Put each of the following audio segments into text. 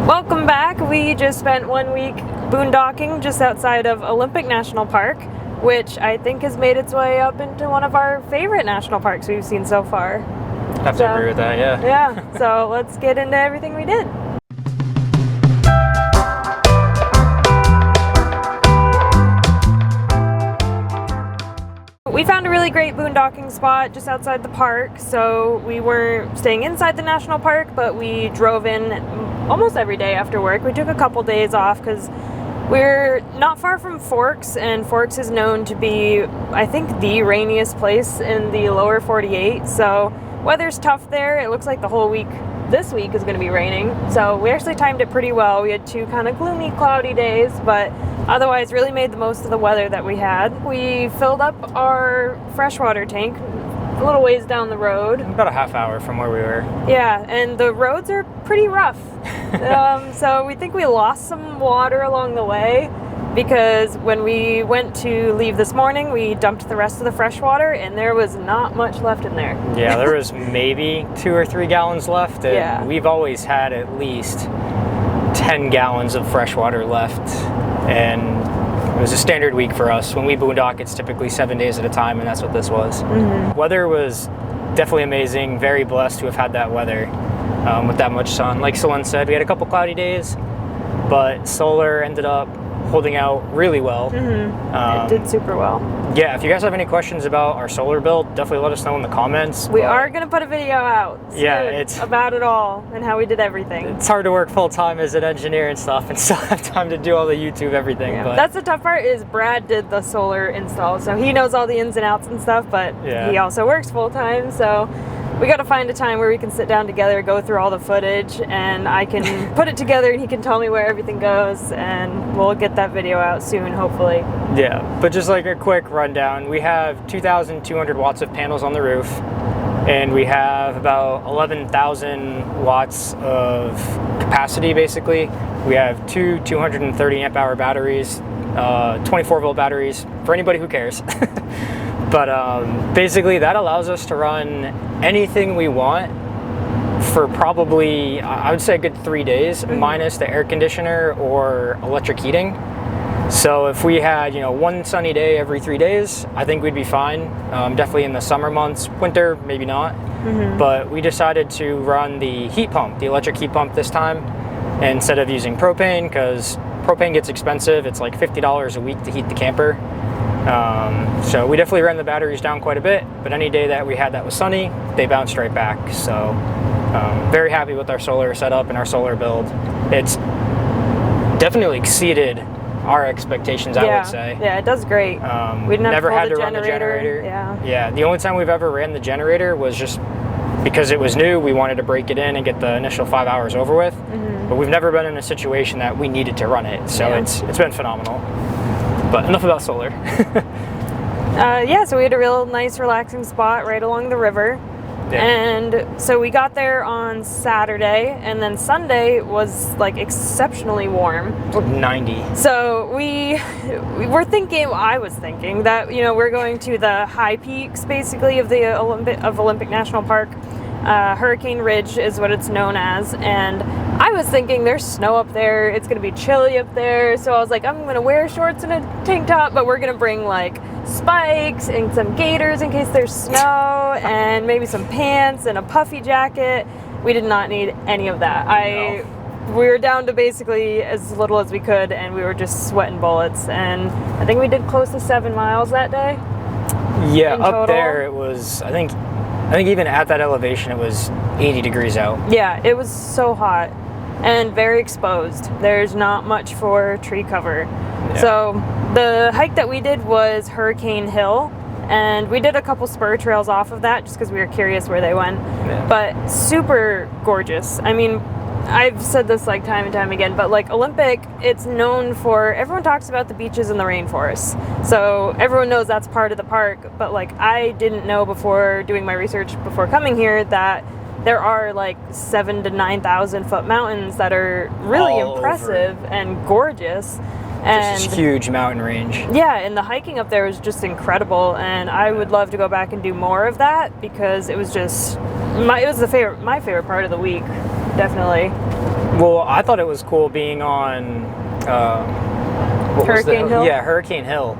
Welcome back. We just spent 1 week boondocking just outside of Olympic National Park, which I think has made its way up into one of our favorite national parks we've seen so far. I have to agree with that, yeah. Yeah, so let's get into everything we did. We found a really great boondocking spot just outside the park, so we weren't staying inside the national park, but we drove in almost every day after work. We took a couple days off because we're not far from Forks, and Forks is known to be, I think, the rainiest place in the lower 48, so weather's tough there. It looks like the whole week this week is going to be raining, so we actually timed it pretty well. We had 2 kind of gloomy, cloudy days, but otherwise really made the most of the weather that we had. We filled up our freshwater tank a little ways down the road. About a half hour from where we were. Yeah, and the roads are pretty rough. So we think we lost some water along the way because when we went to leave this morning, we dumped the rest of the fresh water and there was not much left in there. Yeah, there was maybe 2 or 3 gallons left, and yeah, we've always had at least 10 gallons of fresh water left, and it was a standard week for us. When we boondock, it's typically 7 days at a time, and that's what this was. Mm-hmm. Weather was definitely amazing. Very blessed to have had that weather with that much sun. Like CeLynn said, we had a couple cloudy days, but solar ended up holding out really well. Mm-hmm. It did super well. Yeah, if you guys have any questions about our solar build, definitely let us know in the comments. We are going to put a video out soon, yeah, it's about it all and how we did everything. It's hard to work full-time as an engineer and stuff and still have time to do all the YouTube everything. Yeah, but that's the tough part, is Brad did the solar install, so he knows all the ins and outs and stuff, but yeah, he also works full-time, so we got to find a time where we can sit down together, go through all the footage, and I can put it together and he can tell me where everything goes, and we'll get that video out soon, hopefully. Yeah, but just like a quick rundown, we have 2,200 watts of panels on the roof, and we have about 11,000 watts of capacity, basically. We have 2 230 amp hour batteries, 24 volt batteries, for anybody who cares. But basically that allows us to run anything we want for probably, I would say, a good 3 days, mm-hmm, minus the air conditioner or electric heating. So if we had, one sunny day every 3 days, I think we'd be fine. Definitely in the summer months. Winter, maybe not. Mm-hmm. But we decided to run the heat pump, the electric heat pump this time, instead of using propane, because propane gets expensive. It's like $50 a week to heat the camper. So we definitely ran the batteries down quite a bit, but any day that we had that was sunny, they bounced right back. So very happy with our solar setup and our solar build. It's definitely exceeded our expectations, I would say. Yeah, it does great. We never had to run the generator. Yeah, the only time we've ever ran the generator was just because it was new. We wanted to break it in and get the initial 5 hours over with, mm-hmm, but we've never been in a situation that we needed to run it. So it's been phenomenal. But enough about solar. So we had a real nice relaxing spot right along the river. Yeah. And so we got there on Saturday, and then Sunday was like exceptionally warm. It's like 90. So we were thinking, I was thinking that, we're going to the high peaks basically of the Olympic National Park. Hurricane Ridge is what it's known as, and I was thinking there's snow up there, it's gonna be chilly up there, so I was like, I'm gonna wear shorts and a tank top, but we're gonna bring like spikes and some gaiters in case there's snow, and maybe some pants and a puffy jacket. We did not need any of that. We were down to basically as little as we could, and we were just sweating bullets, and I think we did close to 7 miles that day. Yeah, up there it was, I think even at that elevation it was 80 degrees out. Yeah, it was so hot and very exposed. There's not much for tree cover. Yeah. So the hike that we did was Hurricane Hill, and we did a couple spur trails off of that just because we were curious where they went. Yeah. But super gorgeous. I mean, I've said this like time and time again, but like Olympic, it's known for, everyone talks about the beaches in the rainforest. So everyone knows that's part of the park, but like I didn't know before doing my research before coming here that there are like 7,000 to 9,000 foot mountains that are really all impressive over, and gorgeous. And just huge mountain range. Yeah, and the hiking up there was just incredible, and I would love to go back and do more of that because it was just my favorite part of the week. definitely. Well, I thought it was cool being on Hurricane Hill? Yeah, Hurricane Hill.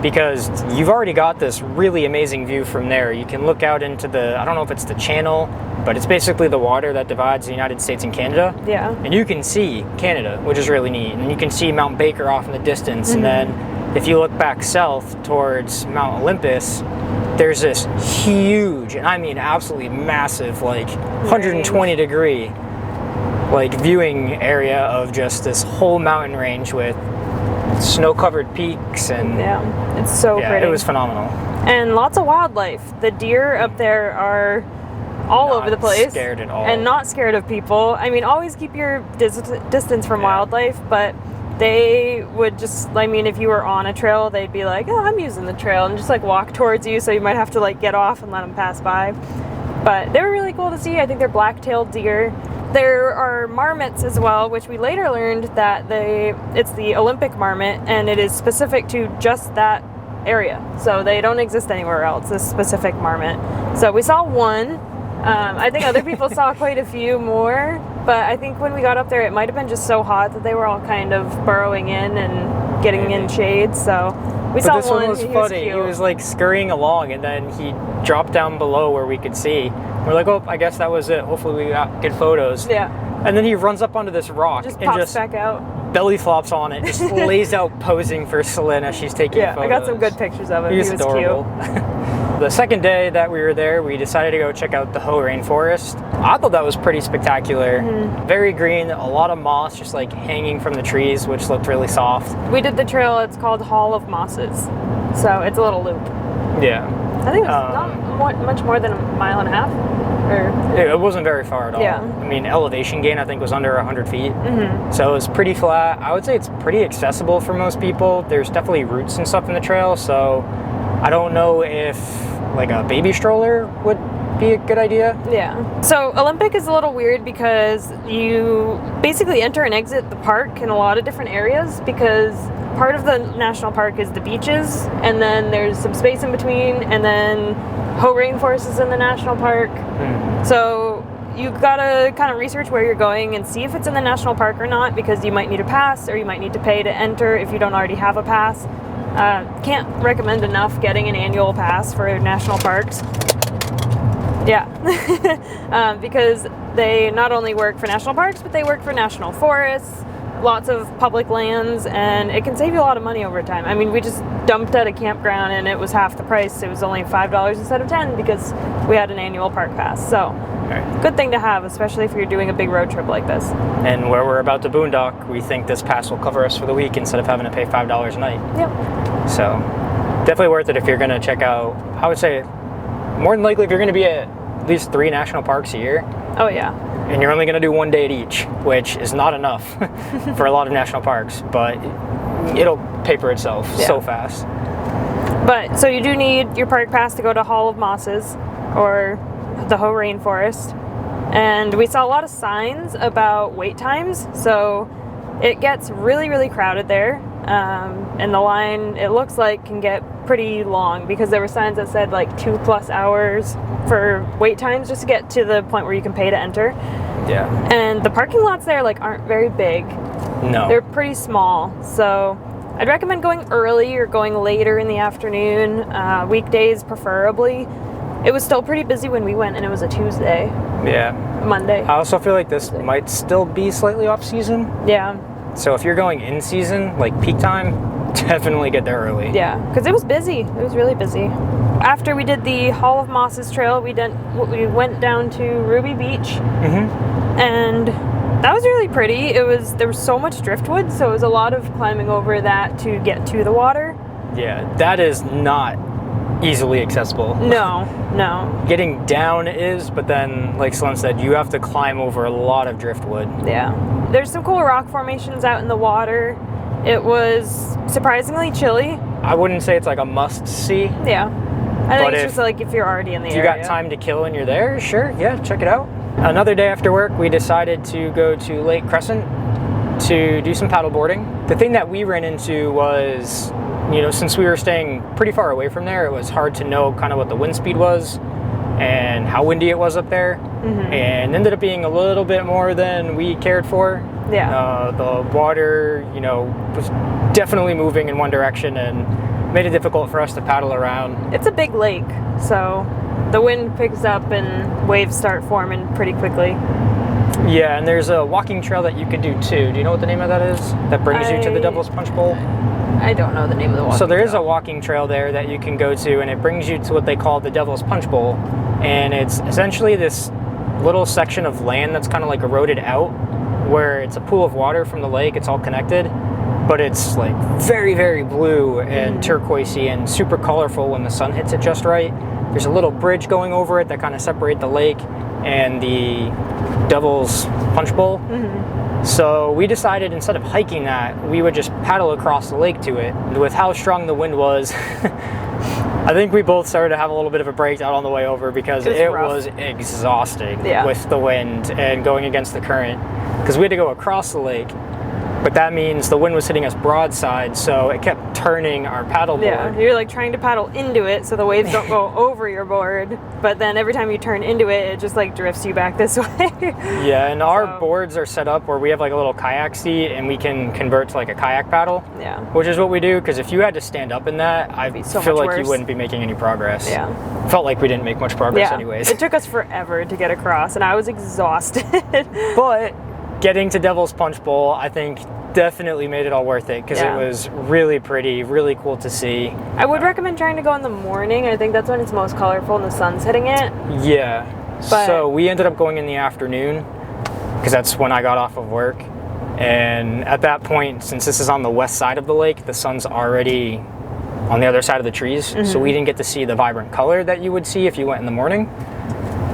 Because you've already got this really amazing view from there. You can look out into the, I don't know if it's the channel, but it's basically the water that divides the United States and Canada. Yeah. And you can see Canada, which is really neat. And you can see Mount Baker off in the distance. And then if you look back south towards Mount Olympus, there's this huge, and I mean absolutely massive, like 120 degree, like viewing area of just this whole mountain range with snow-covered peaks. And yeah, it's so pretty. It was phenomenal. And lots of wildlife. The deer up there are all over the place. Not scared at all. And not scared of people. I mean, always keep your distance from wildlife, but they would just, I mean, if you were on a trail, they'd be like, oh, I'm using the trail, and just like walk towards you, so you might have to like get off and let them pass by. But they were really cool to see. I think they're black-tailed deer. There are marmots as well, which we later learned that it's the Olympic marmot, and it is specific to just that area. So they don't exist anywhere else, this specific marmot. So we saw one. I think other people saw quite a few more, but I think when we got up there, it might have been just so hot that they were all kind of burrowing in and getting in shade. So we saw this one was funny. He was like scurrying along, and then he dropped down below where we could see. We're like, oh, I guess that was it. Hopefully we got good photos. Yeah. And then he runs up onto this rock and just back out. Belly flops on it, just lays out posing for CeLynn as she's taking photos. I got some good pictures of him. He was adorable. cute. The second day that we were there, we decided to go check out the Hoh Rainforest. I thought that was pretty spectacular. Very green, a lot of moss just like hanging from the trees, which looked really soft. We did the trail, it's called Hall of Mosses. So it's a little loop. Yeah. I think it was not much more than a mile and a half. It wasn't very far at all. Yeah. I mean, elevation gain I think was under 100 feet. So it was pretty flat. I would say it's pretty accessible for most people. There's definitely roots and stuff in the trail, so I don't know if like a baby stroller would be a good idea. Yeah. So Olympic is a little weird because you basically enter and exit the park in a lot of different areas, because part of the national park is the beaches, and then there's some space in between, and then Hoh Rainforest is in the national park. So you've got to kind of research where you're going and see if it's in the national park or not, because you might need a pass, or you might need to pay to enter if you don't already have a pass. Can't recommend enough getting an annual pass for national parks. Yeah. Because they not only work for national parks, but they work for national forests, lots of public lands, and it can save you a lot of money over time. I mean, we just dumped at a campground and it was half the price. It was only $5 instead of $10 because we had an annual park pass. So good thing to have, especially if you're doing a big road trip like this. And where we're about to boondock, we think this pass will cover us for the week instead of having to pay $5 a night. Yep. So definitely worth it if you're going to check out, I would say more than likely if you're going to be at least 3 national parks a year. Oh yeah. And you're only going to do 1 day at each, which is not enough for a lot of national parks, but it'll pay for itself so fast. But so you do need your park pass to go to Hall of Mosses or the Hoh Rainforest. And we saw a lot of signs about wait times, so it gets really, really crowded there. And the line, it looks like, can get pretty long because there were signs that said like 2+ hours for wait times just to get to the point where you can pay to enter. Yeah. And the parking lots there like aren't very big. No. They're pretty small. So I'd recommend going early or going later in the afternoon, weekdays preferably. It was still pretty busy when we went, and it was a Tuesday. Yeah. Monday. I also feel like this might still be slightly off season. Yeah. So if you're going in season, like peak time, definitely get there early. Yeah, because it was busy. It was really busy. After we did the Hall of Mosses trail, we went down to Ruby Beach, and that was really pretty. There was so much driftwood, so it was a lot of climbing over that to get to the water. Yeah, that is not easily accessible. No. Getting down is, but then, like CeLynn said, you have to climb over a lot of driftwood. Yeah. There's some cool rock formations out in the water. It was surprisingly chilly. I wouldn't say it's like a must-see. Yeah. I think it's just like if you're already in the area. If you got time to kill and you're there, sure, yeah, check it out. Another day after work, we decided to go to Lake Crescent to do some paddle boarding. The thing that we ran into was, since we were staying pretty far away from there, it was hard to know kind of what the wind speed was. and how windy it was up there, and ended up being a little bit more than we cared for. Yeah. The water, you know, was definitely moving in one direction and made it difficult for us to paddle around. It's a big lake, so the wind picks up and waves start forming pretty quickly. Yeah, and there's a walking trail that you could do too. Do you know what the name of that is? That brings you to the Devil's Punchbowl? I don't know the name of the walking trail. So there is a walking trail there that you can go to, and it brings you to what they call the Devil's Punchbowl. And it's essentially this little section of land that's kind of like eroded out, where it's a pool of water from the lake. It's all connected, but it's like very, very blue and turquoisey and super colorful when the sun hits it just right. There's a little bridge going over it that kind of separate the lake and the Devil's Punchbowl. So we decided instead of hiking that, we would just paddle across the lake to it. And with how strong the wind was, I think we both started to have a little bit of a breakdown on the way over because it was exhausting with the wind and going against the current. Because we had to go across the lake, but that means the wind was hitting us broadside, so it kept turning our paddle board. Yeah, you're like trying to paddle into it so the waves don't go over your board, but then every time you turn into it, it just like drifts you back this way. Yeah, and our boards are set up where we have like a little kayak seat and we can convert to like a kayak paddle. Yeah. Which is what we do, because if you had to stand up in that, I feel like you wouldn't be making any progress. Yeah. Felt like we didn't make much progress anyways. It took us forever to get across, and I was exhausted. But getting to Devil's Punchbowl, I think, definitely made it all worth it, because it was really pretty, really cool to see. I would recommend trying to go in the morning. I think that's when it's most colorful and the sun's hitting it. Yeah. So we ended up going in the afternoon, because that's when I got off of work. And at that point, since this is on the west side of the lake, the sun's already on the other side of the trees. So we didn't get to see the vibrant color that you would see if you went in the morning.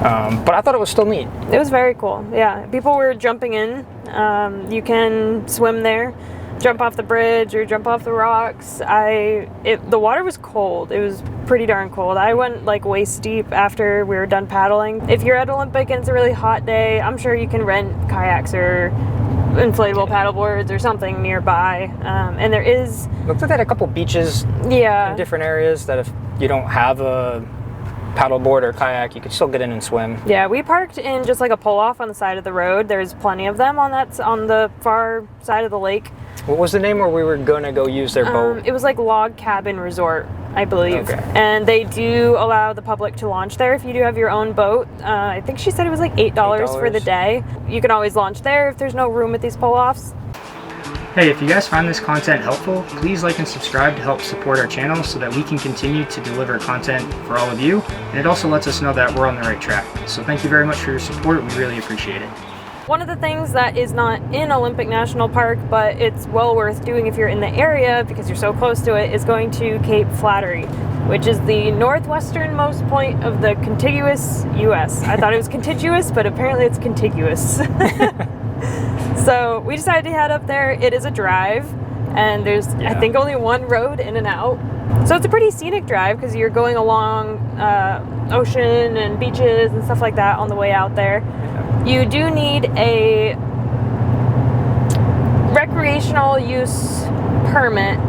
But I thought it was still neat. It was very cool. Yeah, people were jumping in. You can swim there, jump off the bridge or jump off the rocks. The water was cold. It was pretty darn cold. I went like waist deep after we were done paddling. If you're at Olympic and it's a really hot day, I'm sure you can rent kayaks or inflatable paddle boards or something nearby. And there is... Looks like they had a couple beaches in different areas that if you don't have a paddleboard or kayak, you could still get in and swim. Yeah, we parked in just like a pull-off on the side of the road. There's plenty of them on the far side of the lake. What was the name where we were gonna go use their boat? It was like Log Cabin Resort, I believe. Okay. And they do allow the public to launch there if you do have your own boat. I think she said it was like $8 for the day. You can always launch there if there's no room at these pull-offs. Hey, if you guys find this content helpful, please like and subscribe to help support our channel so that we can continue to deliver content for all of you. And it also lets us know that we're on the right track. So thank you very much for your support. We really appreciate it. One of the things that is not in Olympic National Park, but it's well worth doing if you're in the area because you're so close to it, is going to Cape Flattery, which is the northwesternmost point of the contiguous U.S. I thought it was contiguous, but apparently it's contiguous. So we decided to head up there. It is a drive, and there's, I think, only one road in and out. So it's a pretty scenic drive because you're going along ocean and beaches and stuff like that on the way out there. You do need a recreational use permit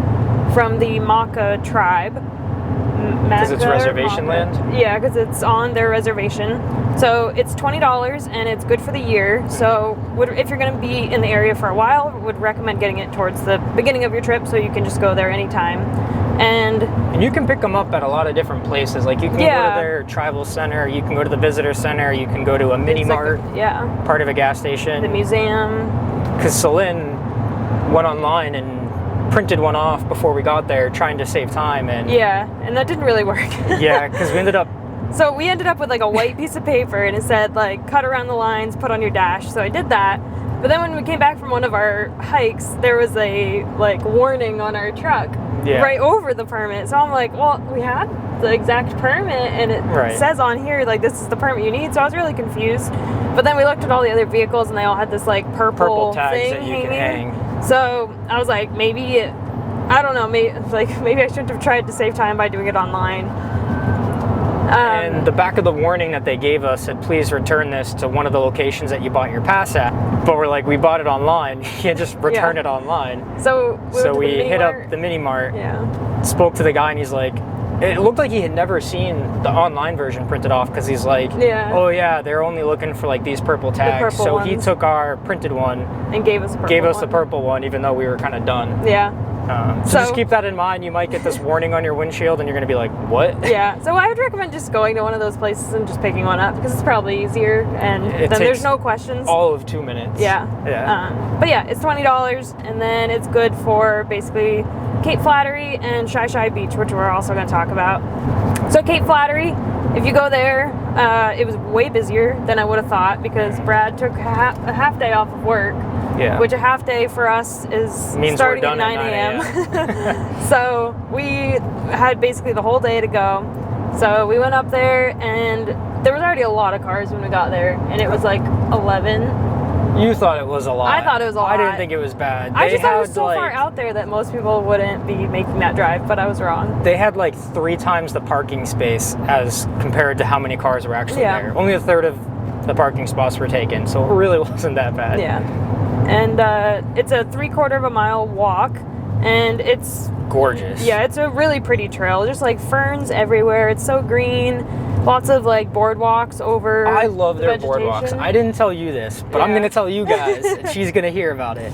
from the Maka tribe. Because it's reservation land? Yeah, because it's on their reservation. So it's $20 and it's good for the year. So if you're going to be in the area for a while, would recommend getting it towards the beginning of your trip so you can just go there anytime. And you can pick them up at a lot of different places. Like you can go to their tribal center, you can go to the visitor center, you can go to a mini mart, part of a gas station. The museum. Because CeLynn went online and printed one off before we got there trying to save time. And that didn't really work. Yeah, because we ended up with like a white piece of paper and it said like cut around the lines, put on your dash. So I did that. But then when we came back from one of our hikes, there was a like warning on our truck right over the permit. So I'm like, well, we had the exact permit and it says on here like this is the permit you need. So I was really confused. But then we looked at all the other vehicles and they all had this like purple tags thing that you hanging. can hang. So I was like, maybe I shouldn't have tried to save time by doing it online. And the back of the warning that they gave us said, please return this to one of the locations that you bought your pass at. But we're like, we bought it online. You can't just return it online. So we hit up the mini mart, spoke to the guy, and he's like, it looked like he had never seen the online version printed off because he's like, Yeah. oh yeah, they're only looking for like these purple tags. purple So he ones. took our printed one, And gave us the purple one, even though we were kind of done. Yeah. So just keep that in mind. You might get this warning on your windshield, and you're going to be like, what? Yeah. So I would recommend just going to one of those places and just picking one up because it's probably easier, and It then there's takes no questions. All of 2 minutes. Yeah. But yeah, it's $20, and then it's good for basically Cape Flattery and Shi Shi Beach, which we're also going to talk about. So Cape Flattery, if you go there, it was way busier than I would have thought because Brad took a half day off of work. Yeah. Which a half day for us is Means starting we're at done 9 a.m. So we had basically the whole day to go. So we went up there, and there was already a lot of cars when we got there, and it was like 11. You thought it was a lot. I thought it was a lot. I didn't think it was bad. I just thought it was had, so like, far out there that most people wouldn't be making that drive, but I was wrong. They had like 3 times the parking space as compared to how many cars were actually there. Only a third of the parking spots were taken, so it really wasn't that bad. Yeah. And it's a 3/4 of a mile walk, and it's Gorgeous. Yeah, it's a really pretty trail. Just like ferns everywhere. It's so green. Lots of like boardwalks over. I love the their vegetation. boardwalks. I didn't tell you this, but I'm Yeah. going to tell you guys. She's going to hear about it.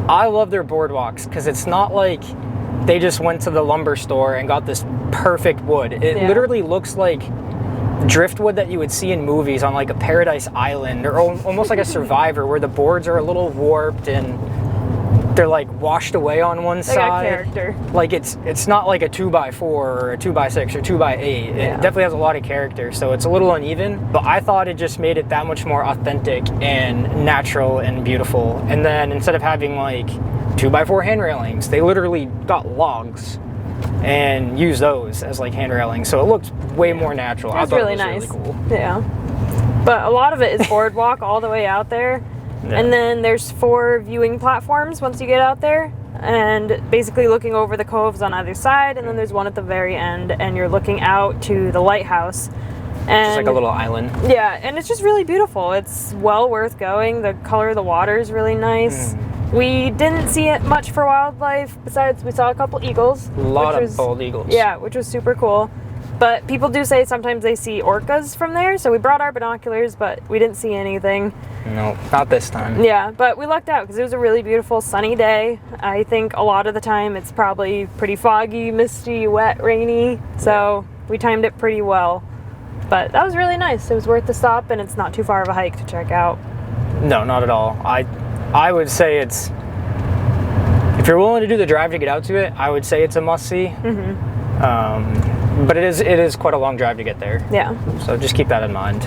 I love their boardwalks because it's not like they just went to the lumber store and got this perfect wood. It literally looks like driftwood that you would see in movies on like a paradise island or almost like a Survivor where the boards are a little warped and they're like washed away on one They side. got character. Like it's not like a 2x4 or a 2x6 or 2x8. It definitely has a lot of character, so it's a little uneven. But I thought it just made it that much more authentic and natural and beautiful. And then instead of having like 2x4 hand railings, they literally got logs and used those as like hand railings. So it looked way more natural. It was I thought really it was nice. really cool. Yeah. But a lot of it is boardwalk all the way out there. Yeah. And then there's 4 viewing platforms once you get out there, and basically looking over the coves on either side, and then there's one at the very end, and you're looking out to the lighthouse. And Just like a little island. yeah, and it's just really beautiful. It's well worth going. The color of the water is really nice. We didn't see it much for wildlife, besides we saw a couple eagles. A lot which of was- bald eagles. Yeah, which was super cool. But people do say sometimes they see orcas from there, so we brought our binoculars, but we didn't see anything. No, not this time. Yeah, but we lucked out because it was a really beautiful sunny day. I think a lot of the time it's probably pretty foggy, misty, wet, rainy, so we timed it pretty well. But that was really nice. It was worth the stop, and it's not too far of a hike to check out. No, not at all. I would say it's, if you're willing to do the drive to get out to it, I would say it's a must-see. But it is quite a long drive to get there. Yeah. So just keep that in mind.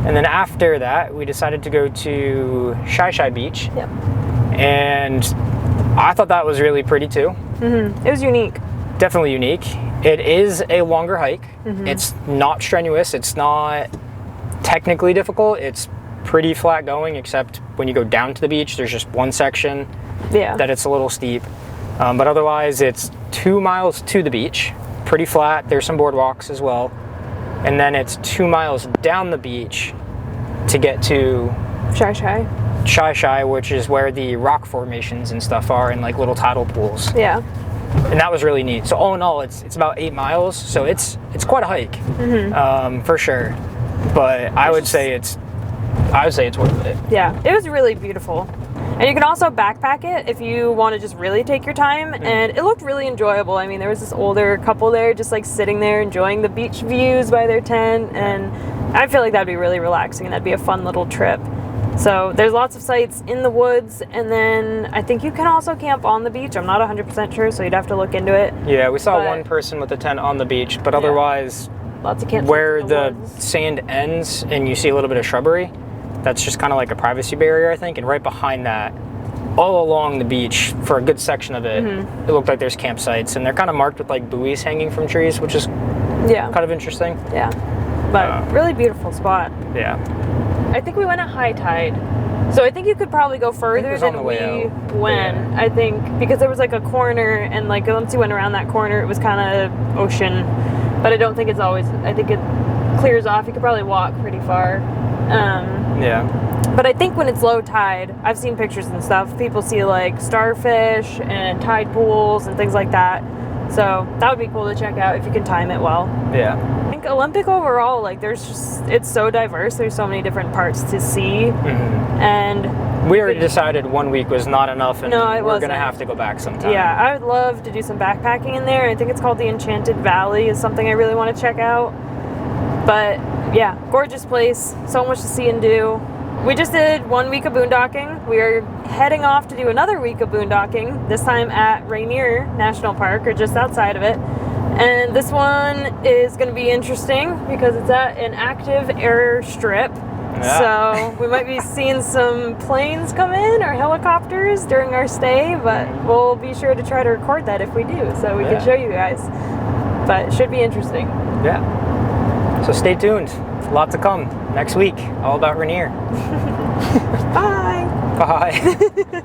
And then after that, we decided to go to Shi Shi Beach. Yep. And I thought that was really pretty too. It was unique. Definitely unique. It is a longer hike. It's not strenuous. It's not technically difficult. It's pretty flat going, except when you go down to the beach, there's just one section Yeah. that it's a little steep. But otherwise, it's 2 miles to the beach. Pretty flat. There's some boardwalks as well. And then it's 2 miles down the beach to get to Shi Shi. Shi Shi, which is where the rock formations and stuff are, and like little tidal pools. Yeah. And that was really neat. So all in all, it's about 8 miles. So it's quite a hike, for sure. But I would say it's worth it. Yeah. It was really beautiful. And you can also backpack it if you want to just really take your time. And it looked really enjoyable. I mean, there was this older couple there just like sitting there enjoying the beach views by their tent. And I feel like that'd be really relaxing and that'd be a fun little trip. So there's lots of sites in the woods. And then I think you can also camp on the beach. I'm not 100% sure, so you'd have to look into it. Yeah, we saw But- one person with a tent on the beach, but otherwise, Lots of campsites where in the the woods. sand ends and you see a little bit of shrubbery, that's just kind of like a privacy barrier, I think. And right behind that, all along the beach for a good section of it, it looked like there's campsites, and they're kind of marked with like buoys hanging from trees, which is Yeah. kind of interesting. Yeah. But really beautiful spot. Yeah. I think we went at high tide. So I think you could probably go further was on than the we way out. went. Yeah. I think because there was like a corner, and like once you went around that corner, it was kind of ocean. But I don't think it's always. I think it clears off. You could probably walk pretty far. Yeah. But I think when it's low tide, I've seen pictures and stuff. People see like starfish and tide pools and things like that. So that would be cool to check out if you can time it well. Yeah. I think Olympic overall, like it's so diverse. There's so many different parts to see. And we already decided 1 week was not enough, and we're wasn't. gonna have to go back sometime. Yeah, I would love to do some backpacking in there. I think it's called the Enchanted Valley is something I really want to check out. But yeah, gorgeous place. So much to see and do. We just did 1 week of boondocking. We are heading off to do another week of boondocking, this time at Rainier National Park, or just outside of it. And this one is going to be interesting because it's at an active airstrip. Yeah. So we might be seeing some planes come in or helicopters during our stay, but we'll be sure to try to record that if we do, so we can show you guys. But it should be interesting. Yeah. So stay tuned. A lot to come next week. All about Rainier. Bye. Bye.